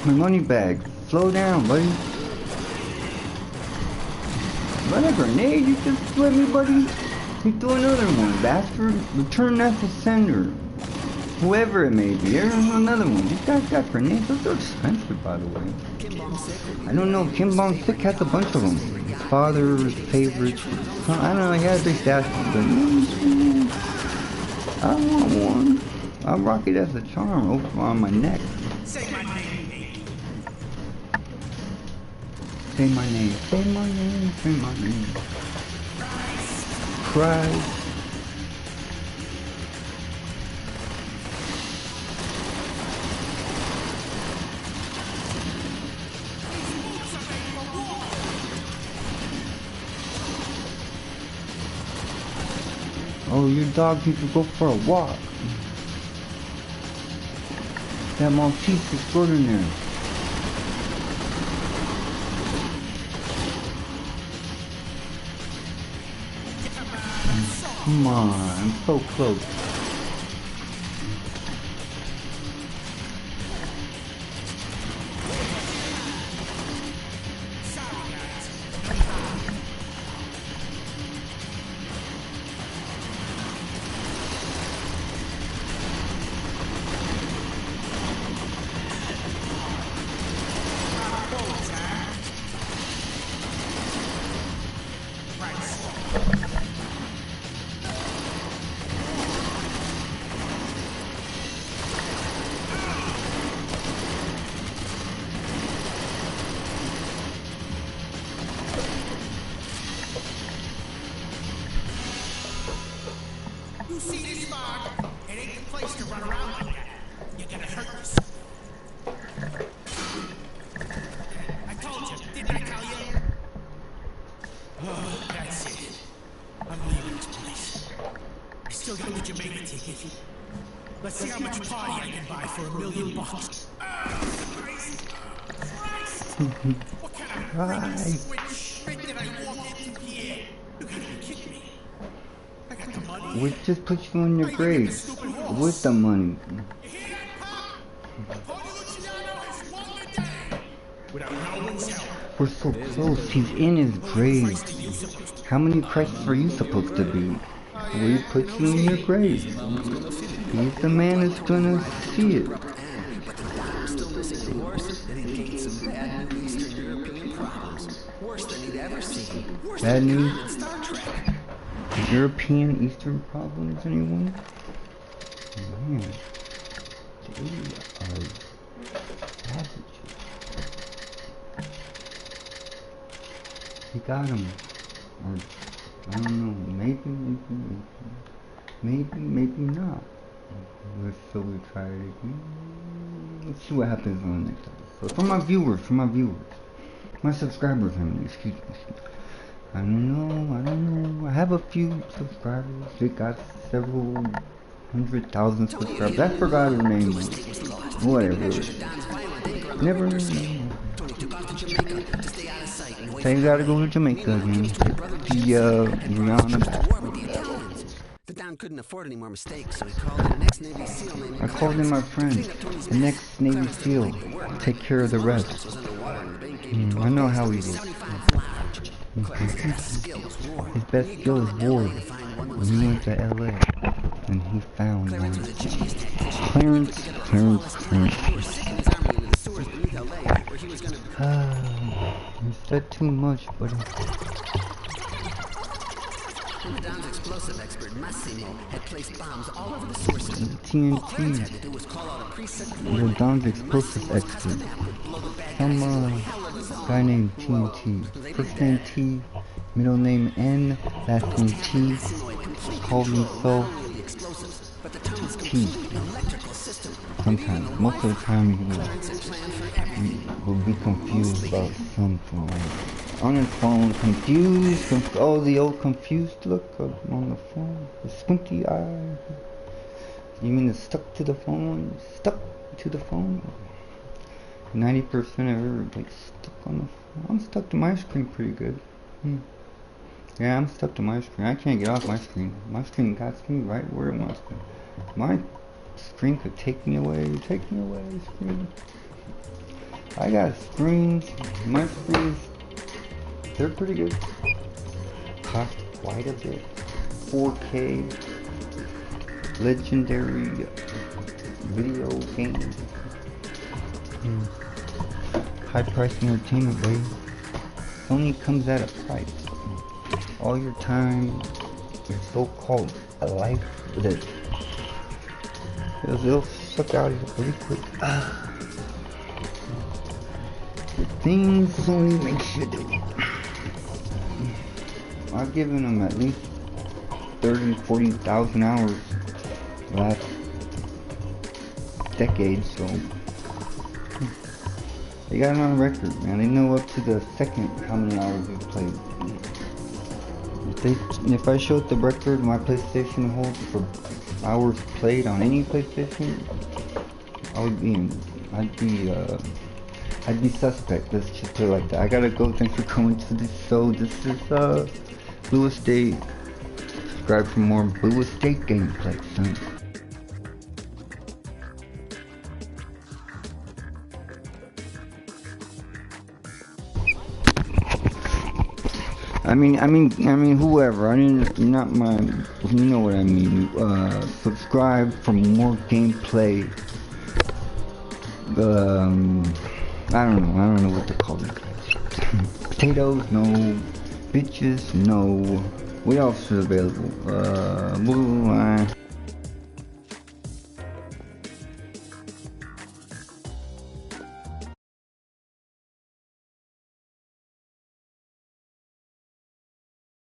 My money bag. Slow down, buddy. Run a grenade? You just threw at me, buddy? You threw another one, bastard. Return that to sender. Whoever it may be. There's another one. These guys got grenades. Those are expensive, by the way. I don't know. Kim Bong Sick has a bunch of them. His father's favorites. I don't know. He has a big stash of them. I want one. I'll rock it as a charm over on my neck. Say my name. Say my name, say my name, say my name. Cry. Oh, your dog needs to go for a walk. That Maltese extraordinary. Come on, I'm so close. party I can buy for $1 million. Christ. What kind of freaking shit did I walk into here? You gotta be kidding me. I got the money. We just put you in your grave with the money. Without no one's help. We're so close. He's in his grave. How many Christs are you supposed to be? We put you in your grave. He's the man who's gonna see it. But the doctor's still missing the horse, and he gained some bad new Eastern European problems. Worse than he'd ever seen. Worse Bad than news? in Star Trek. European Eastern problems, anyone? Man, they are savages. He got him. Or, I don't know, maybe not. So we try it again. Let's see what happens on the next episode. For my viewers, my subscribers, excuse me. I don't know. I have a few subscribers. They got several 100,000 subscribers. I forgot her name. Whatever. Never knew. So you gotta go to Jamaica again. The Don couldn't afford any more mistakes, so he called in an ex-Navy SEAL named I called in my friend, the next Navy SEAL. Take care of the rest. I know how he is. His best skill is war. When he went to LA, and he found one. Clarence. You said too much, buddy. The Don's explosive expert, Massimo, had placed bombs all over the sewer system. TNT. All Clarence had to do was call out a preset The Don's explosive expert. Some guy named TNT. First name T, middle name N, last name T. Called himself T. Sometimes, most of the time he will be confused about something. Like on his phone, confused. Oh, the old confused look on the phone. The squinty eye. You mean it's stuck to the phone? Stuck to the phone? 90% of everybody stuck on the phone. I'm stuck to my screen pretty good. Yeah, I'm stuck to my screen. I can't get off my screen. My screen got me right where it wants to. My screen could take me away, screen. I got screens. My screens, they're pretty good. Cost quite a bit. 4K legendary video game. High price entertainment, baby. Sony comes at a price. All your time, your so-called life, that it'll suck out of you pretty quick. The things Sony makes you do. I've given them at least 30,000-40,000 hours last decade, so they got it on record, man. They know up to the second how many hours we've played. If I showed the record my PlayStation holds for hours played on any PlayStation, I'd be suspect. Let's just put it like that. I gotta go. Thanks for coming to this show. This is Bluestate. Subscribe for more Bluestate gameplay, son. I mean, whoever. Not my. You know what I mean. Subscribe for more gameplay. I don't know what to call it. Potatoes, no. Bitches, no. What else is available?